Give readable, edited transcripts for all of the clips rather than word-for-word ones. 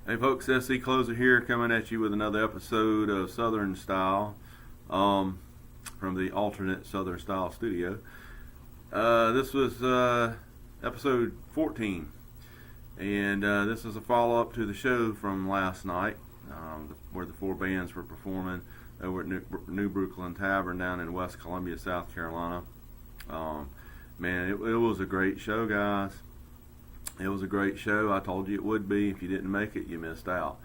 Hey folks, SC Closer here, coming at you with another episode of Southern Style from the alternate Southern Style studio. This was episode 14, and this is a follow-up to the show from last night, where the four bands were performing over at New Brooklyn Tavern down in West Columbia, South Carolina. Man, it was a great show, guys. It was a great show. I told you it would be. If you didn't make it, you missed out.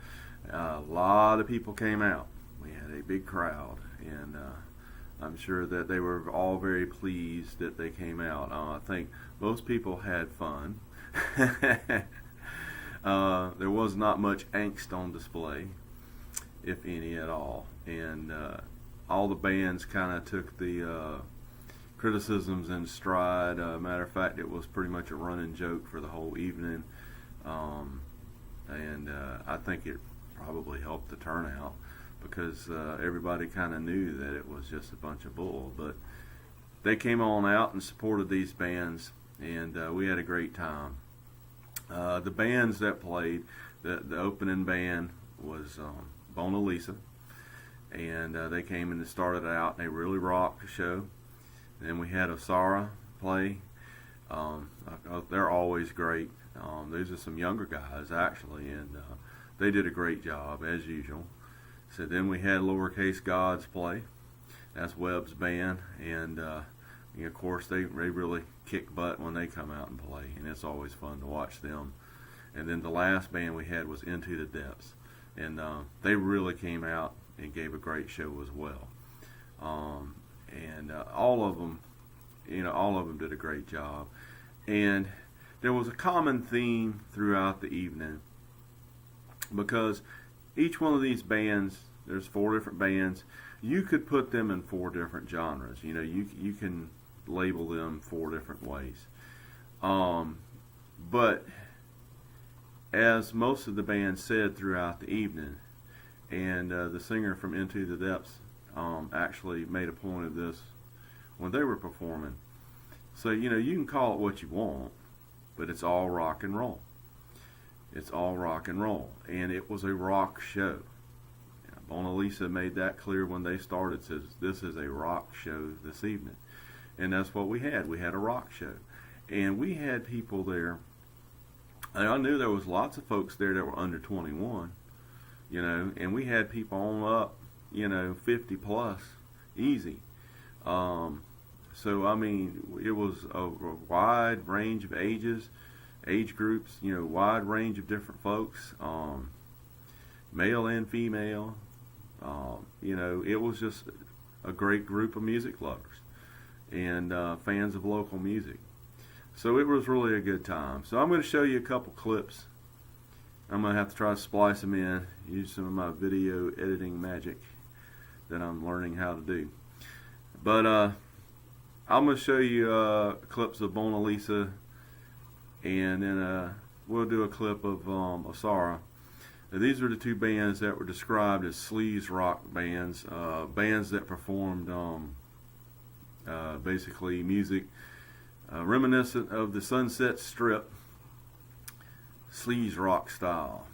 A lot of people came out. We had a big crowd, and I'm sure that they were all very pleased that they came out. I think most people had fun. There was not much angst on display, if any at all, and all the bands kind of took the criticisms in stride. Matter of fact, it was pretty much a running joke for the whole evening, and I think it probably helped the turnout because everybody kind of knew that it was just a bunch of bull. But they came on out and supported these bands, and we had a great time. The bands that played, the opening band was Mona Lisa, and they came and started out, and they really rocked the show. Then we had Osara play. They're always great. These are some younger guys, actually, and they did a great job, as usual. So then we had Lowercase Gods play. That's Webb's band, and of course, they really kick butt when they come out and play, and it's always fun to watch them. And then the last band we had was Into the Depths, and they really came out and gave a great show as well. And all of them did a great job. And there was a common theme throughout the evening, because each one of these bands, there's four different bands, you could put them in four different genres. You can label them four different ways. But as most of the band said throughout the evening, and the singer from Into the Depths actually made a point of this when they were performing. So, you can call it what you want, but it's all rock and roll. It's all rock and roll. And it was a rock show. Mona Lisa made that clear when they started, says this is a rock show this evening. And that's what we had. We had a rock show. And we had people there. And I knew there was lots of folks there that were under 21, and we had people on up, 50 plus, easy. So, I mean, it was a wide range of ages, age groups, wide range of different folks, male and female. It was just a great group of music lovers and fans of local music. So it was really a good time. So I'm going to show you a couple clips. I'm going to have to try to splice them in, use some of my video editing magic that I'm learning how to do. But I'm going to show you clips of Mona Lisa, and then we'll do a clip of Osara. Now, these are the two bands that were described as sleaze rock bands, bands that performed basically music reminiscent of the Sunset Strip, sleaze rock style.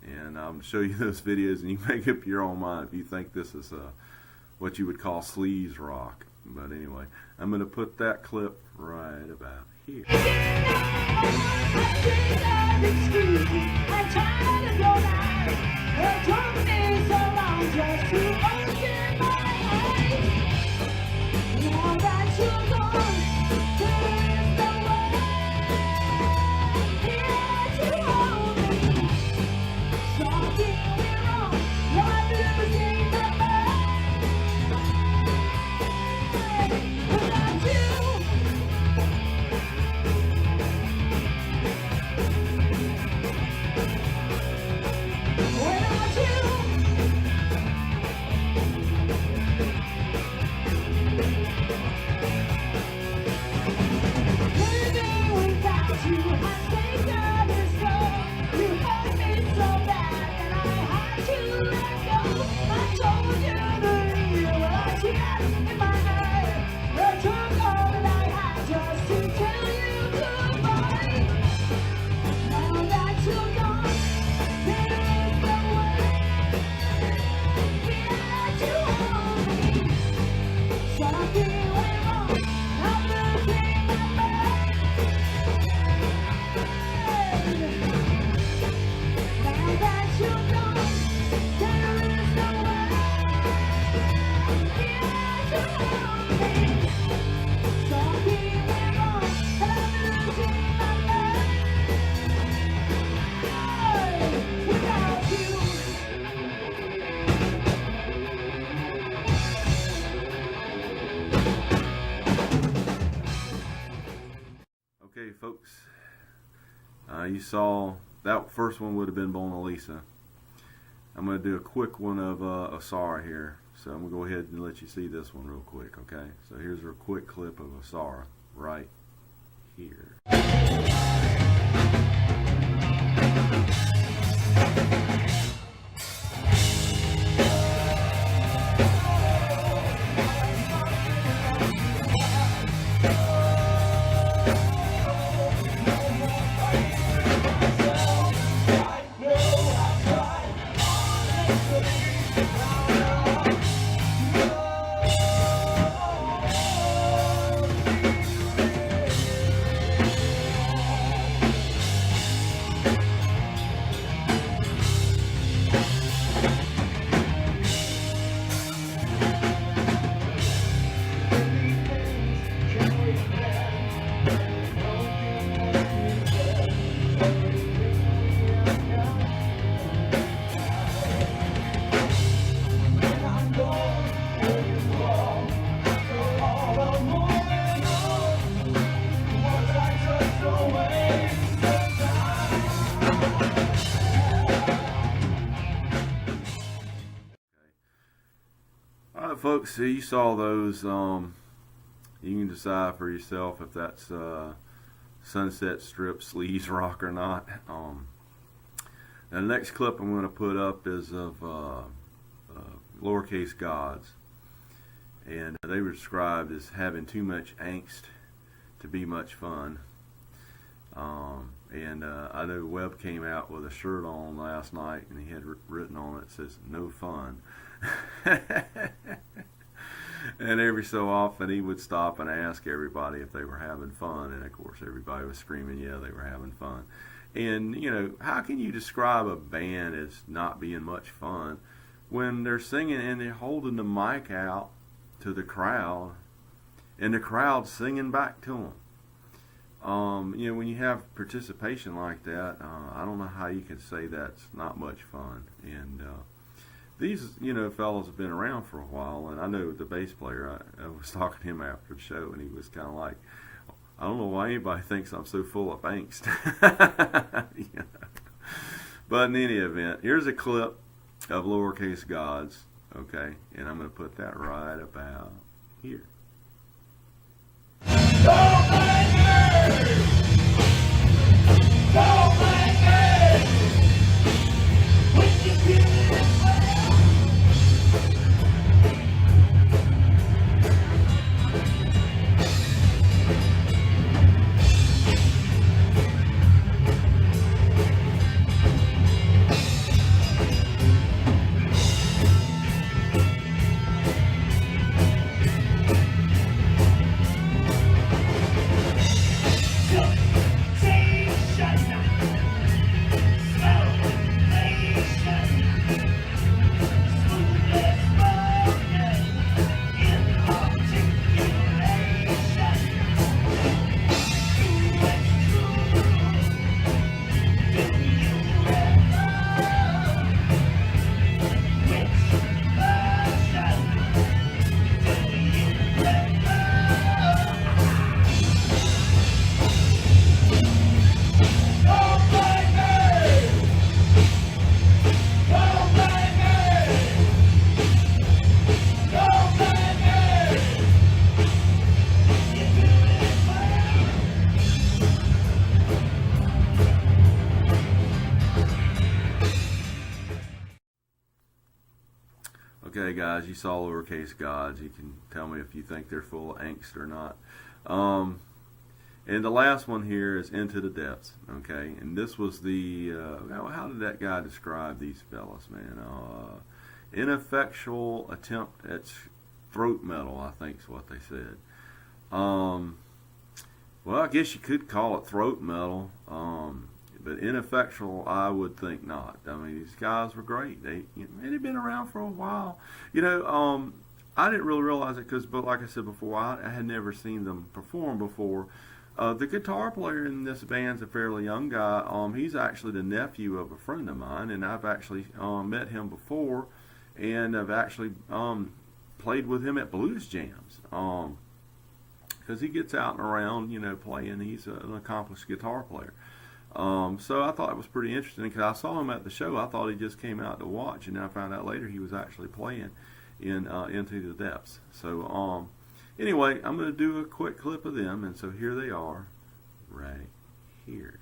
And I'm going to show you those videos, and you make up your own mind if you think this is what you would call sleaze rock. But anyway, I'm going to put that clip right about here. you saw that first one would have been Mona Lisa. I'm going to do a quick one of Asara here. So I'm going to go ahead and let you see this one real quick, okay? So here's a quick clip of Asara right here. Alright folks, so you saw those. You can decide for yourself if that's Sunset Strip sleaze rock or not. Now the next clip I'm going to put up is of Lowercase Gods, and they were described as having too much angst to be much fun. I know Webb came out with a shirt on last night, and he had written on it, says "No fun." And every so often he would stop and ask everybody if they were having fun, and of course everybody was screaming, yeah, they were having fun. And you know, how can you describe a band as not being much fun when they're singing and they're holding the mic out to the crowd, and the crowd's singing back to them? You know, when you have participation like that, I don't know how you can say that's not much fun. And these, you know, fellows have been around for a while, and I know the bass player, I was talking to him after the show, and he was kind of like, I don't know why anybody thinks I'm so full of angst. You know? But in any event, here's a clip of Lowercase Gods, okay, and I'm going to put that right about here. Okay, guys, you saw Lowercase Gods. You can tell me if you think they're full of angst or not. And the last one here is Into the Depths. Okay, and this was the how did that guy describe these fellas, man? Ineffectual attempt at throat metal, I think is what they said. Well, I guess you could call it throat metal. But ineffectual, I would think not. I mean, these guys were great. They'd been around for a while. You know, I didn't really realize it but like I said before, I had never seen them perform before. The guitar player in this band's a fairly young guy. He's actually the nephew of a friend of mine, and I've actually met him before, and I've actually played with him at blues jams. Because he gets out and around, you know, playing. He's an accomplished guitar player. So I thought it was pretty interesting because I saw him at the show. I thought he just came out to watch, and then I found out later he was actually playing in Into the Depths. So anyway, I'm going to do a quick clip of them, and so here they are right here.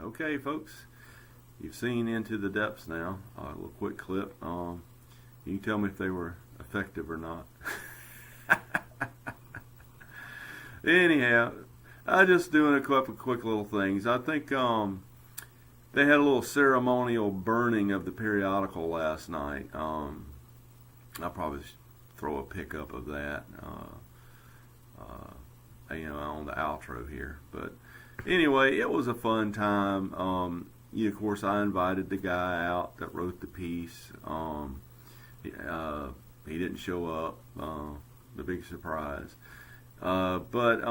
Okay, folks, you've seen Into the Depths now. A little quick clip. You can tell me if they were effective or not. Anyhow, I just doing a couple quick little things. I think they had a little ceremonial burning of the periodical last night. I'll probably throw a pickup of that, on the outro here. But anyway, it was a fun time. Of course, I invited the guy out that wrote the piece. He didn't show up. The big surprise. But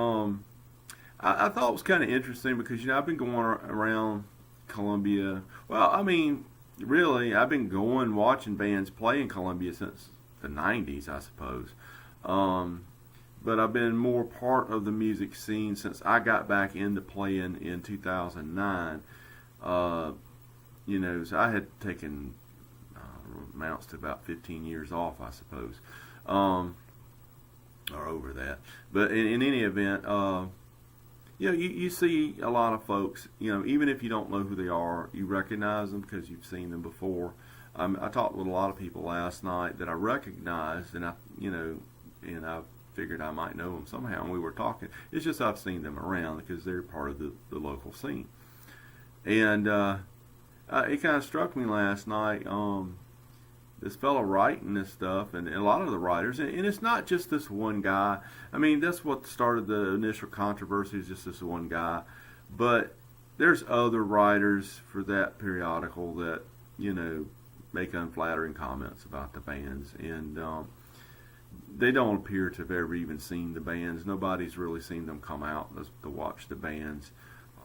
I thought it was kind of interesting because I've been going around Columbia. Well, I mean, really, I've been watching bands play in Columbia since the 90s, I suppose. But I've been more part of the music scene since I got back into playing in 2009. So I had taken amounts to about 15 years off, I suppose, or over that. But in any event, you see a lot of folks. Even if you don't know who they are, you recognize them because you've seen them before. I talked with a lot of people last night that I recognized, and I figured I might know them somehow, and we were talking. It's just I've seen them around because they're part of the local scene. And it kind of struck me last night, this fellow writing this stuff, and a lot of the writers, and it's not just this one guy. I mean, that's what started the initial controversy, is just this one guy. But there's other writers for that periodical that, make unflattering comments about the bands, and they don't appear to have ever even seen the bands. Nobody's really seen them come out to watch the bands.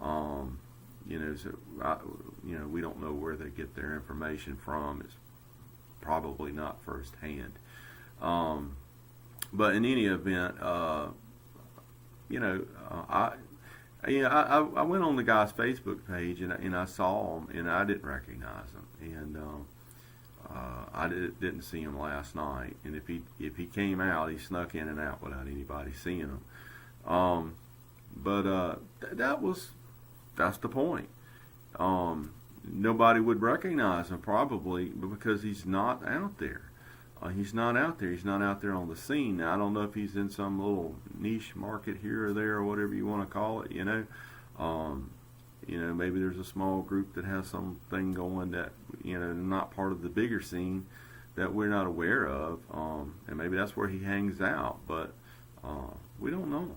So we don't know where they get their information from. It's probably not firsthand. But in any event, I went on the guy's Facebook page and I saw him, and I didn't recognize him, and I didn't see him last night. And if he came out, he snuck in and out without anybody seeing him. But that's the point. Nobody would recognize him probably because he's not out there. He's not out there. He's not out there on the scene. Now, I don't know if he's in some little niche market here or there or whatever you want to call it. Maybe there's a small group that has something going that not part of the bigger scene that we're not aware of, and maybe that's where he hangs out. But we don't know.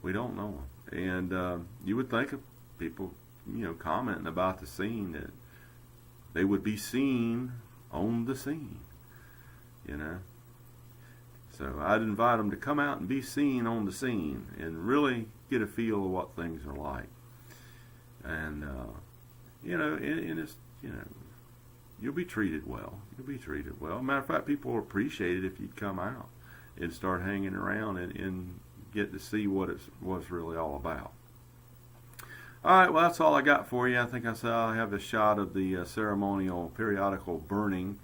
We don't know. And you would think of people, commenting about the scene that they would be seen on the scene. So I'd invite them to come out and be seen on the scene and really get a feel of what things are like. And and it's you'll be treated well. You'll be treated well. Matter of fact, people will appreciate it if you'd come out and start hanging around and get to see what it's really all about. All right, well, that's all I got for you. I think I have a shot of the ceremonial periodical burning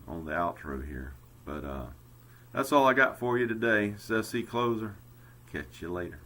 on the outro here. But that's all I got for you today. It's SC Closer. Catch you later.